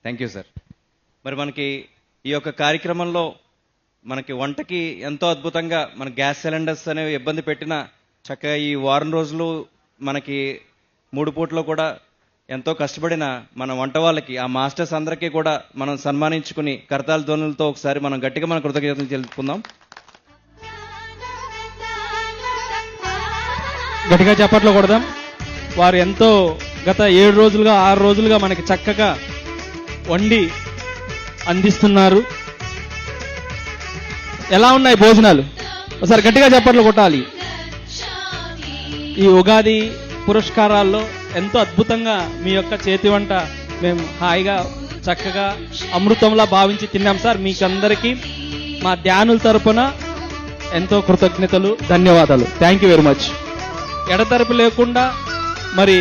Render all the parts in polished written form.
Thank you sir. మరి మనకి ఈ యొక్క కార్యక్రమంలో మనకి వంటకి ఎంతో అద్భుతంగా మన గ్యాస్ సిలిండర్స్ అనేవి ఇబ్బంది పెట్టిన చక్కగా ఈ వారం రోజులు మనకి 3 పూటలో కూడా ఎంతో కష్టపడిన మన వంట వాళ్ళకి ఆ మాస్టర్స్ అందరికీ కూడా మనం సన్మానించుకుని కరతాళ ధ్వనులతో ఒకసారి మనం గట్టిగా మన కృతజ్ఞతలు తెలుపుకుందాం. గట్టిగా చప్పట్లు కొడదాం. వారు ఎంతో గత 7 రోజులుగా 6 రోజులుగా మనకి చక్కగా వండి అందిస్తున్నారు. ఎలా ఉన్నాయి భోజనాలు? ఒకసారి గట్టిగా చప్పట్లు కొట్టాలి. ఈ ఉగాది పురస్కారాల్లో ఎంతో అద్భుతంగా మీ యొక్క చేతి వంట మేము హాయిగా చక్కగా అమృతంలా భావించి తిన్నాం సార్. మీకందరికీ మా ధ్యానుల తరపున ఎంతో కృతజ్ఞతలు, ధన్యవాదాలు. Thank you very much. ఎడతెరపి లేకుండా మరి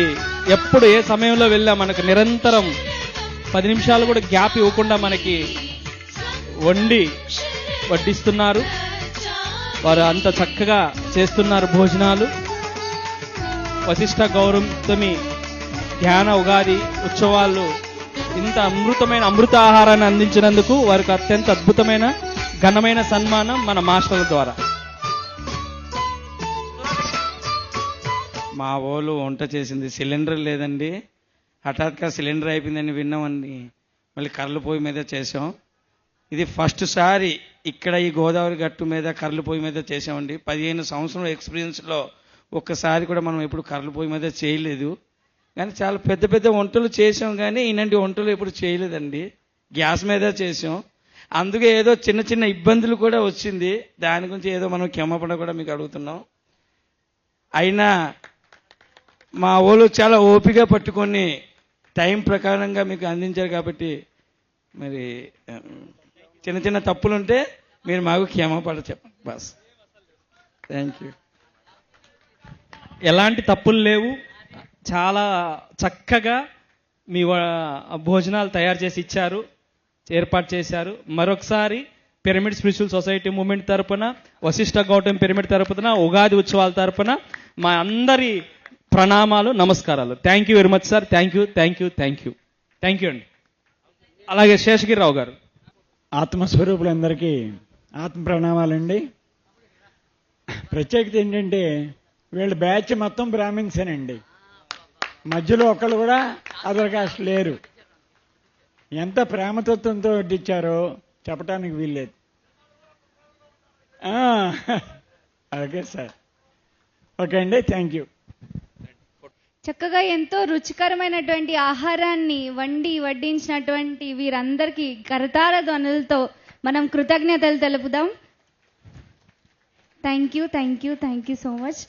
ఎప్పుడు ఏ సమయంలో వెళ్ళా మనకు నిరంతరం 10 నిమిషాలు కూడా గ్యాప్ ఇవ్వకుండా మనకి వండి వడ్డిస్తున్నారు. వారు అంత చక్కగా చేస్తున్నారు భోజనాలు. వశిష్ఠ గౌరవమి ధ్యాన ఉగాది ఉత్సవాలు ఇంత అమృత ఆహారాన్ని అందించినందుకు వారికి అత్యంత అద్భుతమైన ఘనమైన సన్మానం మన మాస్టర్ల ద్వారా. మా వాళ్ళు వంట చేసింది, సిలిండర్ లేదండి, హఠాత్గా సిలిండర్ అయిపోయిందని విన్నామండి. మళ్ళీ కర్రల పొయ్యి మీద చేసాం. ఇది ఫస్ట్ సారి ఇక్కడ ఈ గోదావరి గట్టు మీద కర్రల పొయ్యి మీద చేసామండి. 15 సంవత్సరాల ఎక్స్పీరియన్స్లో ఒక్కసారి కూడా మనం ఎప్పుడు కర్రల పొయ్యి మీద చేయలేదు. కానీ చాలా పెద్ద పెద్ద వంటలు చేసాం, కానీ ఇలాంటి వంటలు ఎప్పుడు చేయలేదండి. గ్యాస్ మీద చేసాం. అందుకే ఏదో చిన్న చిన్న ఇబ్బందులు కూడా వచ్చింది. దాని గురించి ఏదో మనం క్షమాపణ కూడా మీకు అడుగుతున్నాం. అయినా మా వాళ్ళు చాలా ఓపిక పట్టుకొని టైం ప్రకారంగా మీకు అందించారు కాబట్టి మరి చిన్న చిన్న తప్పులుంటే మీరు మాకు క్షమాపణ చెప్పండి బాస్. Thank you. ఎలాంటి తప్పులు లేవు. చాలా చక్కగా మీ భోజనాలు తయారు చేసి ఇచ్చారు, ఏర్పాటు చేశారు. మరొకసారి పిరమిడ్ స్పిరిచువల్ సొసైటీ మూవ్మెంట్ తరపున, వశిష్ఠ గౌతమ్ పిరమిడ్ తరపున, ఉగాది ఉత్సవాల తరపున మా అందరి ప్రణామాలు, నమస్కారాలు. Thank you very much sir. Thank you, thank you, thank you, thank you అండి. అలాగే శేషగిరిరావు గారు. ఆత్మస్వరూపులందరికీ ఆత్మ ప్రణామాలండి. ప్రత్యేకత ఏంటంటే వీళ్ళ బ్యాచ్ మొత్తం బ్రాహ్మిన్సేనండి. మధ్యలో ఒకళ్ళు కూడా అదర్ కాస్ట్ లేరు. ఎంత ప్రేమతత్వంతో వడ్డించారో చెప్పడానికి వీల్లేదు. Okay sir. ఓకే అండి, థ్యాంక్ యూ. చక్కగా ఎంతో రుచికరమైనటువంటి ఆహారాన్ని వడ్డించినటువంటి వీరందరికీ కరతాళ ధ్వనులతో మనం కృతజ్ఞతలు తెలుపుదాం. Thank you, thank you, thank you so much.